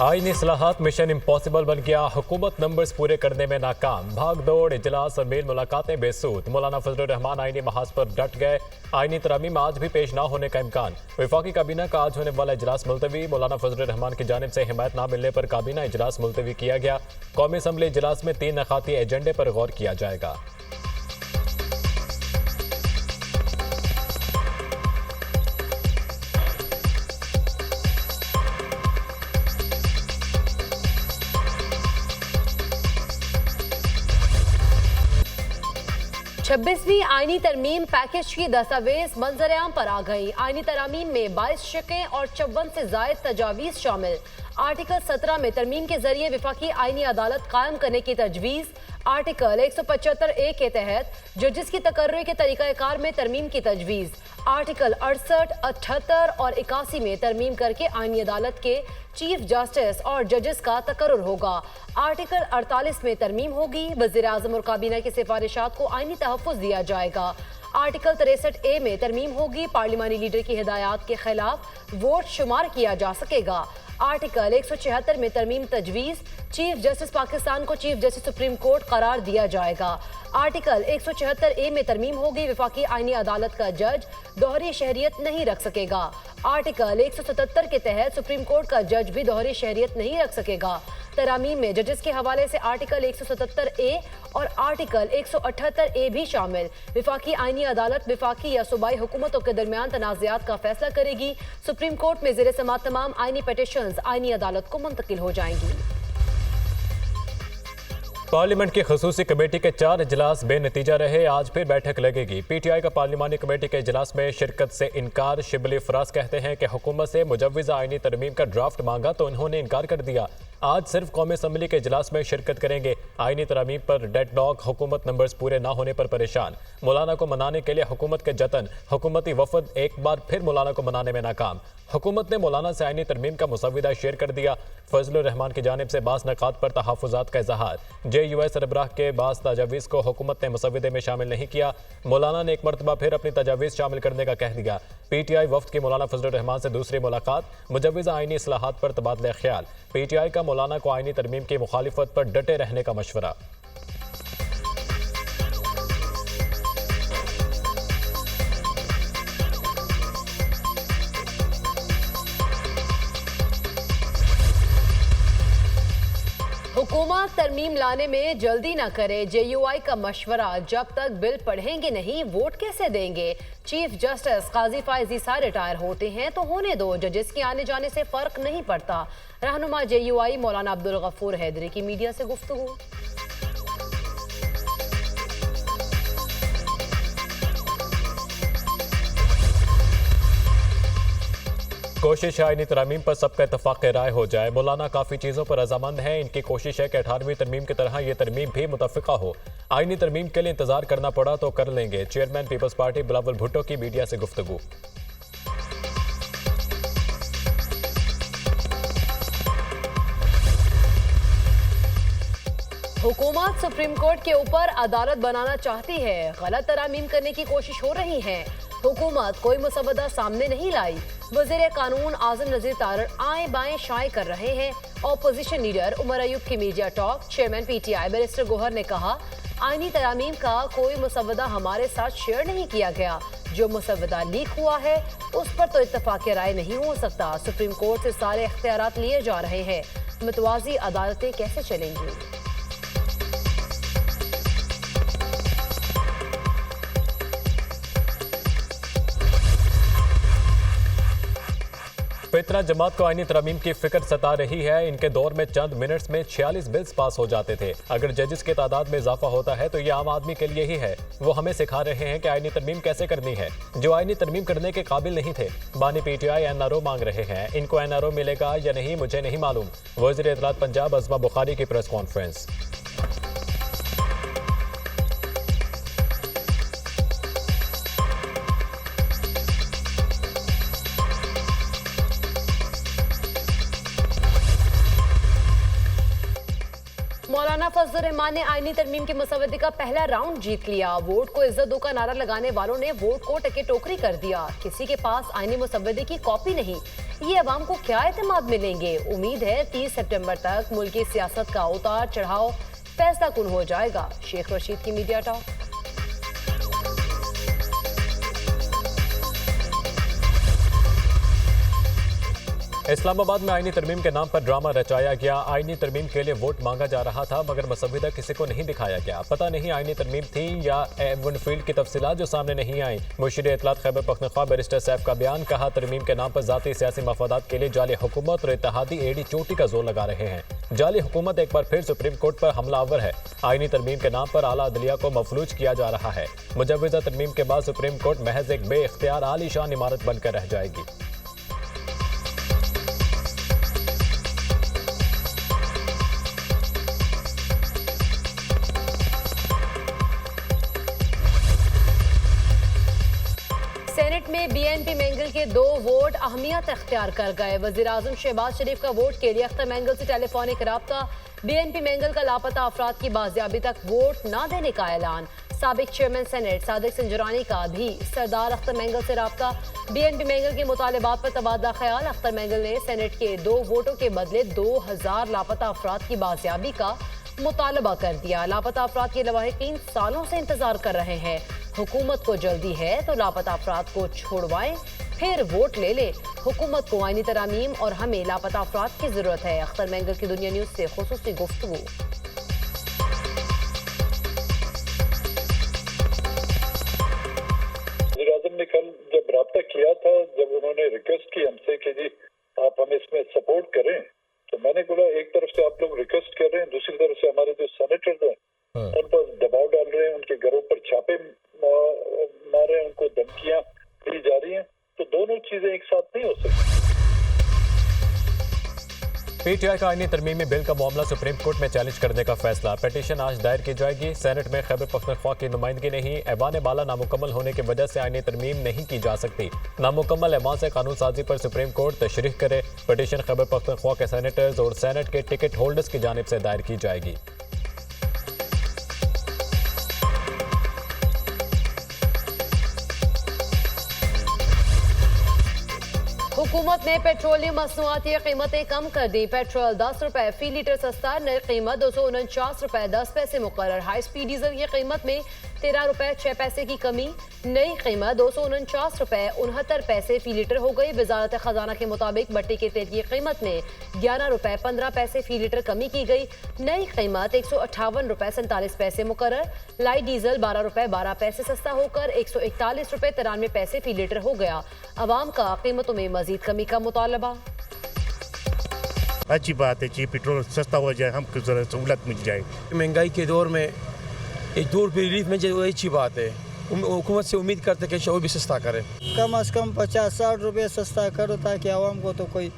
आईनी इस्लाहात mission impossible बन गया, हुकूमत नंबर्स पूरे करने में नाकाम। भाग दौड़, इजलास और मेल मुलाकातें बेसूद। मौलाना फजलुर रहमान आईनी महाज पर डट गए। आईनी तरामीम आज भी पेश ना होने का इम्कान। वफाकी काबीना का आज होने वाला इजलास मुलतवी। मौलाना फजलुर रहमान की जानिब से हिमायत ना मिलने पर काबीना इजलास मुलतवी किया गया। कौमी असम्बली इजलास में 3 नकाती एजेंडे पर गौर किया जाएगा। 26वीं आईनी तरमीम पैकेज की दस्तावेज मंजर-ए-आम पर आ गई। आईनी तरामीम में 22 शिकें और 54 से जायद तजावीज़ शामिल। आर्टिकल 17 में तरमीम के जरिए विफाकी आईनी अदालत कायम करने की तजवीज़। आर्टिकल 175A के तहत जजिस की तकर्रुर के तरीक़ाकार में तरमीम की तजवीज़। आर्टिकल 68, 78 और 81 में तरमीम करके आईनी अदालत के चीफ जस्टिस और जजेस का तकर्रुर होगा। आर्टिकल 48 में तरमीम होगी। वज़ीर-ए-आज़म और काबीना की सिफारिशात को आईनी तहफ़्फ़ुज़ दिया जाएगा। आर्टिकल 63A में तरमीम होगी। पार्लिमानी लीडर की हिदायत के खिलाफ वोट शुमार किया जा सकेगा। आर्टिकल 176 में तरमीम तजवीज़। चीफ जस्टिस पाकिस्तान को चीफ जस्टिस सुप्रीम कोर्ट करार दिया जाएगा। आर्टिकल 176A में तरमीम होगी। वफाकी आईनी अदालत का जज दोहरी शहरियत नहीं रख सकेगा। आर्टिकल 177 के तहत सुप्रीम कोर्ट का जज भी दोहरी शहरियत नहीं रख सकेगा। तरामीम में जजेस के हवाले से आर्टिकल 177A और आर्टिकल 178A भी शामिल। विफाकी आईनी अदालत विफाकी या सूबाई हुकूमतों के दरमियान तनाज़ात का फैसला करेगी। सुप्रीम कोर्ट में ज़ेर समाअत तमाम आईनी पिटीशंस आईनी अदालत को मुंतकिल हो जाएंगी। पार्लियामेंट की खसूसी कमेटी के 4 इजलास बेनतीजा रहे। आज फिर बैठक लगेगी। PTI का पार्लिमानी कमेटी के इजलास में शिरकत से इनकार। शिबली फराज कहते हैं कि हुकूमत से मुजव्विज़ा आईनी तरमीम का ड्राफ्ट मांगा तो उन्होंने इनकार कर दिया। आज सिर्फ कौमी असम्बली के इजलास में शिरकत करेंगे। आईनी तरमीम पर डेडलॉक, हुकूमत नंबर्स पूरे ना होने पर परेशान। मौलाना को मनाने के लिए हुकूमत के जतन। हुकूमती वफद एक बार फिर मौलाना को मनाने में नाकाम। हुकूमत ने मौलाना से आईनी तरमीम का मुसविदा शेयर कर दिया। फजलुर रहमान की जानिब से बास नकात पर तहफ़्फ़ुज़ात का इज़हार। JUI सरबराह के बास तजावीज़ को हुकूमत ने मुसविदे में शामिल नहीं किया। मौलाना ने एक मरतबा फिर अपनी तजावीज़ शामिल करने का कह दिया। PTI वफ्द की मौलाना फजलुर रहमान से दूसरी मुलाकात। मुजव्विज़ा आईनी इस्लाहात पर तबादला ख्याल। PTI का मौलाना को आईनी तरमीम की मुखालिफत पर डटे रहने का मशवरा। हुकूमत तरमीम लाने में जल्दी न करे। JUI का मशवरा, जब तक बिल पढ़ेंगे नहीं वोट कैसे देंगे। चीफ जस्टिस काजी फायजी साहब रिटायर होते हैं तो होने दो, जजेस के आने जाने से फर्क नहीं पड़ता। रहनुमा JUI मौलाना अब्दुल गफूर हैदरी की मीडिया से गुफ्तगू। कोशिश है आईनी तरमीम पर सबका इत्तफाक राय हो जाए। मौलाना काफ़ी चीज़ों पर रजामंद है। इनकी कोशिश है कि 18वीं तरमीम की तरह ये तरमीम भी मुतफ़िका हो। आईनी तरमीम के लिए इंतजार करना पड़ा तो कर लेंगे। Chairman people's party Bilawal Bhutto की मीडिया से गुफ्तगू। हुकूमत सुप्रीम कोर्ट के ऊपर अदालत बनाना चाहती है। गलत तरामीम करने की कोशिश हो रही है। हुकूमत कोई मुसवदा सामने नहीं लाई। वज़ीर कानून आज़म नज़ीर तारड़ आए बाएं शाये कर रहे हैं। ऑपोजिशन लीडर उमर अयूब की media talk. Chairman PTI barrister Gohar ने कहा, आईनी तरामीम का कोई मुसवदा हमारे साथ शेयर नहीं किया गया। जो मुसवदा लीक हुआ है उस पर तो इत्तफाक राय नहीं हो सकता। सुप्रीम कोर्ट से सारे इख्तियारात लिए जा रहे हैं। मुतवाज़ी अदालतें कैसे चलेंगी। फितना जमात को आईनी तरमीम की फिक्र सता रही है। इनके दौर में चंद मिनट्स में 46 बिल्स पास हो जाते थे। अगर जजेस की तादाद में इजाफा होता है तो ये आम आदमी के लिए ही है। वो हमें सिखा रहे हैं कि आईनी तरमीम कैसे करनी है। जो आईनी तरमीम करने के काबिल नहीं थे। बानी PTI NRO मांग रहे हैं। इनको NRO मिलेगा या नहीं मुझे नहीं मालूम। वज़ीर इत्तलात पंजाब अज़मा बुखारी की प्रेस कॉन्फ्रेंस। मौलाना फजलुर रहमान ने आईनी तरमीम के मसवदे का पहला राउंड जीत लिया। वोट को इज्जत दो का नारा लगाने वालों ने वोट को टके टोकरी कर दिया। किसी के पास आईनी मसवदे की कॉपी नहीं, ये अवाम को क्या एतमाद मिलेंगे। उम्मीद है 30 सितंबर तक मुल्क की सियासत का उतार चढ़ाव फैसला कुन हो जाएगा। शेख रशीद की मीडिया टॉक। इस्लामाबाद में आईनी तरमीम के नाम पर ड्रामा रचाया गया। आईनी तरमीम के लिए वोट मांगा जा रहा था मगर मसविदा किसी को नहीं दिखाया गया। पता नहीं आईनी तरमीम थी या एवन फील्ड की तफसीलात जो सामने नहीं आई। मुशीर इत्तलात खैबर पख्तूनख्वा बैरिस्टर सैफ का बयान। कहा तरमीम के नाम पर जाती सियासी मफादात के लिए जाली हुकूमत और इत्तेहादी एड़ी चोटी का जोर लगा रहे हैं। जाली हुकूमत एक बार फिर सुप्रीम कोर्ट पर हमलावर है। आईनी तरमीम के नाम पर आला अदलिया को मफलूज किया जा रहा है। मुजव्विज़ा तरमीम के बाद सुप्रीम कोर्ट महज एक बेइख्तियार आलीशान इमारत बनकर रह जाएगी। सेनेट में बीएनपी मैंगल के 2 वोट अहमियत इख्तियार कर गए। वज़ीर-ए-आज़म शहबाज शरीफ का वोट के लिए अख्तर मैंगल से टेलीफोनिक राब्ता। बीएनपी मैंगल का लापता अफराद की बाजियाबी तक वोट न देने का ऐलान। साबिक चेयरमैन सेनेट सादिक संजरानी का भी सरदार अख्तर मैंगल से राब्ता। बीएनपी मैंगल के मुतालिबात पर तबादला ख्याल। अख्तर मैंगल ने सेनेट के 2 वोटों के बदले 2000 लापता अफराद की बाजियाबी का मुतालबा कर दिया। लापता अफराद के लवाहिकीन सालों से इंतजार कर रहे हैं। हुकूमत को जल्दी है तो लापता अफराद को छोड़वाएं, फिर वोट ले ले। हुकूमत को आईनी तरामीम और हमें लापता अफराद की जरूरत है। अख्तर मैंगल की दुनिया न्यूज से खुसूसी गुफ्तगू। वज़ीर-ए-आज़म ने कल जब राब्ता किया था, जब उन्होंने रिक्वेस्ट की हमसे कि जी आप हमें इसमें सपोर्ट करें, तो मैंने बोला एक तरफ से आप लोग रिक्वेस्ट कर रहे हैं, दूसरी तरफ से हमारे जो सेनेटर्स हैं उन पर दबाव डाल रहे हैं, उनके घरों पर छापे मारे, उनको धमकियां दी जा रही हैं, तो दोनों चीजें एक साथ नहीं हो सकती। पीटीआई का आईनी तरमीमी बिल का मामला सुप्रीम कोर्ट में चैलेंज करने का फैसला। पिटीशन आज दायर की जाएगी। सेनेट में खैबर पख्तूनख्वा की नुमाइंदगी नहीं। ऐवान बाला नामुकम्मल होने की वजह से आईनी तरमीम नहीं की जा सकती। नामुकम्मल ऐवान से कानून साजी पर सुप्रीम कोर्ट तशरीह करे। पिटीशन खैबर पख्तूनख्वा के सेनेटर्स और सेनेट के टिकट होल्डर्स की जानिब से दायर की जाएगी। हुकूमत ने पेट्रोलियम मसनूआती कीमतें कम कर दी। पेट्रोल 10 रुपए फी लीटर सस्ता, नई कीमत 249 रुपए 10 पैसे मुकर्रर। हाई स्पीड डीजल की कीमत में 13 रुपए 6 पैसे की कमी, नई कीमत 249 रुपए 69 पैसे फी लीटर हो गई। वजारत खजाना के मुताबिक भट्टी के तेल की कीमत में 11 रुपए 15 पैसे फी लीटर कमी की गई। नई कीमत 158 रुपए 47 पैसे मुकर्रर। लाइट डीजल 12 रुपए 12 पैसे सस्ता होकर 141 रुपए 93 पैसे फी लीटर हो गया। अवाम का कीमतों में मजीद कमी का मुतालबा। अच्छी बात है कि पेट्रोल सस्ता हो जाए, हमको जरा सहूलत मिल जाए। महंगाई के दौर में एक दौर पर रिलीफ में जो अच्छी बात है। हुकूमत से उम्मीद करते कि और भी सस्ता करे। कम अज़ कम 50-60 रुपये सस्ता करो ताकि आवाम को तो कोई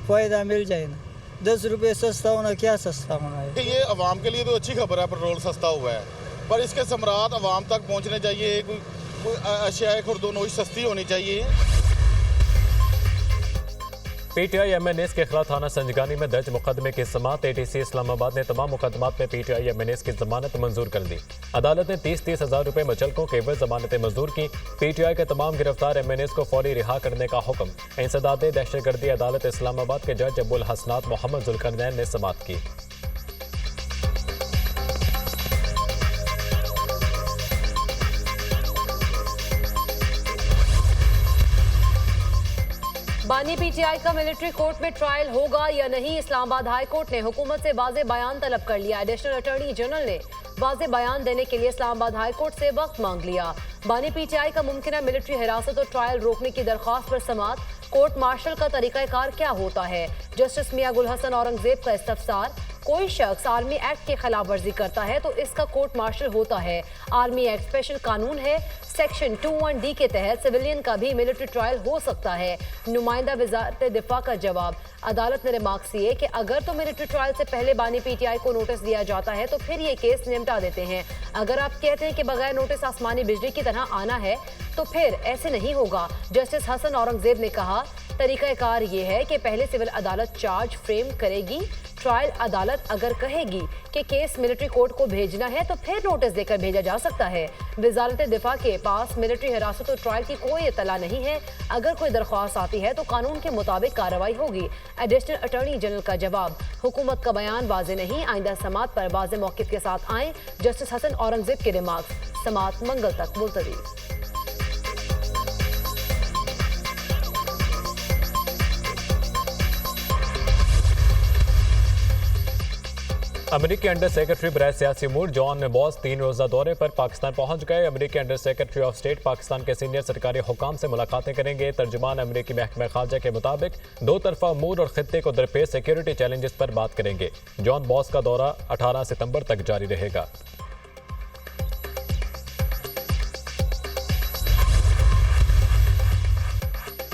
फ़ायदा मिल जाए ना। 10 रुपये सस्ता होना क्या सस्ता होना है। ये आवाम के लिए तो अच्छी खबर है, पेट्रोल सस्ता हुआ है, पर इसके समरात आवाम तक पहुँचने चाहिए। कोई अशिया खुर्दोनोश सस्ती होनी चाहिए। पीटीआई एमएनएस के खिलाफ थाना संजगानी में दर्ज मुकदमे की समाअत। एटीसी इस्लामाबाद ने तमाम मुकदमात में पीटीआई एमएनएस की जमानत मंजूर कर दी। अदालत ने 30-30 हज़ार रुपए मुचलकों के एवज जमानतें मंजूर की। पीटीआई के तमाम गिरफ्तार एमएनएस को फौरी रिहा करने का हुक्म। इंसदाद दहशतगर्दी अदालत इस्लामाबाद के जज अबुल हसनात मोहम्मद जुल्करनैन ने समाअत की। बानी पीटीआई का मिलिट्री कोर्ट में ट्रायल होगा या नहीं, इस्लामाबाद हाई कोर्ट ने हुकूमत से वाज़े बयान तलब कर लिया। एडिशनल अटॉर्नी जनरल ने वाज़े बयान देने के लिए इस्लामाबाद हाई कोर्ट से वक्त मांग लिया। बानी पीटीआई का मुमकिन मिलिट्री हिरासत और ट्रायल रोकने की दरख्वास्त पर समाअत। कोर्ट मार्शल का तरीकाकार क्या होता है, जस्टिस मियां गुल हसन औरंगजेब का इस्तफसार। कोई शख्स आर्मी एक्ट की खिलाफ वर्जी करता है तो इसका कोर्ट मार्शल होता है। आर्मी एक्ट स्पेशल कानून है। सेक्शन 21D के तहत सिविलियन का भी मिलिट्री ट्रायल हो सकता है। नुमाइंदा वजारत दिफा का जवाब। अदालत ने रिमार्क्स किए कि अगर तो मिलिट्री ट्रायल से पहले बानी पीटीआई को नोटिस दिया जाता है तो फिर ये केस निपटा देते हैं। अगर आप कहते हैं कि बगैर नोटिस आसमानी बिजली की तरह आना है तो फिर ऐसे नहीं होगा। जस्टिस हसन औरंगजेब ने कहा तरीकाकार ये है कि पहले सिविल अदालत चार्ज फ्रेम करेगी, ट्रायल अदालत अगर कहेगी कि केस मिलिट्री कोर्ट को भेजना है तो फिर नोटिस देकर भेजा जा सकता है। वजारत दिफा के पास मिलिट्री हिरासत और ट्रायल की कोई इतला नहीं है। अगर कोई दरख्वास्त आती है तो कानून के मुताबिक कार्रवाई होगी। एडिशनल अटॉर्नी जनरल का जवाब, हुकूमत का बयान वाजे नहीं, आइंदा समात पर वाजे मौक़िफ़ के साथ आएँ। जस्टिस हसन औरंगजेब के रिमार्क्स, समात मंगल तक मुलतवी। अमेरिकी अंडर सेक्रेटरी बराए सियासी अमूर जॉन बॉस 3 रोज़ा दौरे पर पाकिस्तान पहुंच गए। अमेरिकी under secretary of state Pakistan के सीनियर सरकारी हुकाम से मुलाकातें करेंगे। तर्जुमान अमेरिकी महकमा खारजा के मुताबिक दो तरफा अमूर और खित्ते को दरपेश सिक्योरिटी चैलेंजेस पर बात करेंगे। जॉन बॉस का दौरा 18 सितंबर तक जारी रहेगा।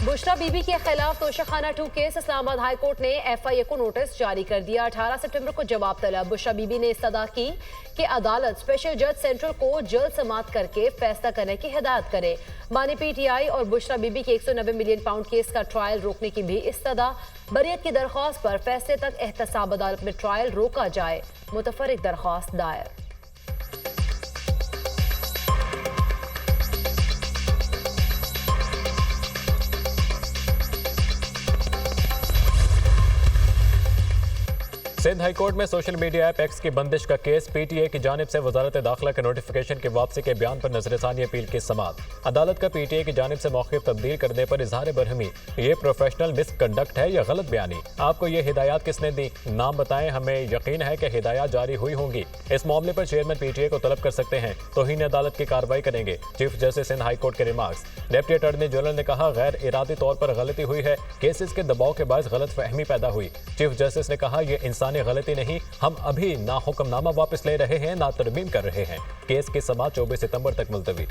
बुशरा बीबी के खिलाफ Toshakhana 2 case, Islamabad high court ने FIA को नोटिस जारी कर दिया। 18 सितंबर को जवाब तलब। बुशरा बीबी ने इस्तदा की कि अदालत स्पेशल जज सेंट्रल को जल्द समाअत करके फैसला करने की हिदायत करे। मानी PTI और बुशरा बीबी के 190 मिलियन पाउंड केस का ट्रायल रोकने की भी इस्तदा। बरियत की दरख्वास्त पर फैसले तक एहतसाब अदालत में ट्रायल रोका जाए। मुतफर्रिक दरख्वास्त दायर। सिंध हाई कोर्ट में सोशल मीडिया ऐप एक्स की बंदिश का केस, PTA की जानिब से वजारत दाखिला के नोटिफिकेशन की वापसी के बयान पर नजरसानी अपील की समाअत। अदालत का PTA की जानिब से मौक़िफ़ तब्दील करने पर इजहार बरहमी, ये प्रोफेशनल मिसकंडक्ट है या गलत बयानी। आपको ये हिदायत किसने दी? नाम बताएं, हमें यकीन है कि हिदायत जारी हुई होंगी। इस मामले पर चेयरमैन PTA को तलब कर सकते हैं। तौहीन अदालत की कार्रवाई करेंगे। Chief justice Sindh high court के रिमार्क्स। डिप्टी अटॉर्नी जनरल ने कहा, गैर इरादी तौर पर गलती हुई है, केसेस के दबाव के बायस गलत फहमी पैदा हुई। चीफ जस्टिस ने कहा, यह इंसानी गलती नहीं, हम अभी ना हुक्मनामा वापस ले रहे हैं ना तरमीम कर रहे हैं। केस की समाअत 24 सितंबर तक मुलतवी।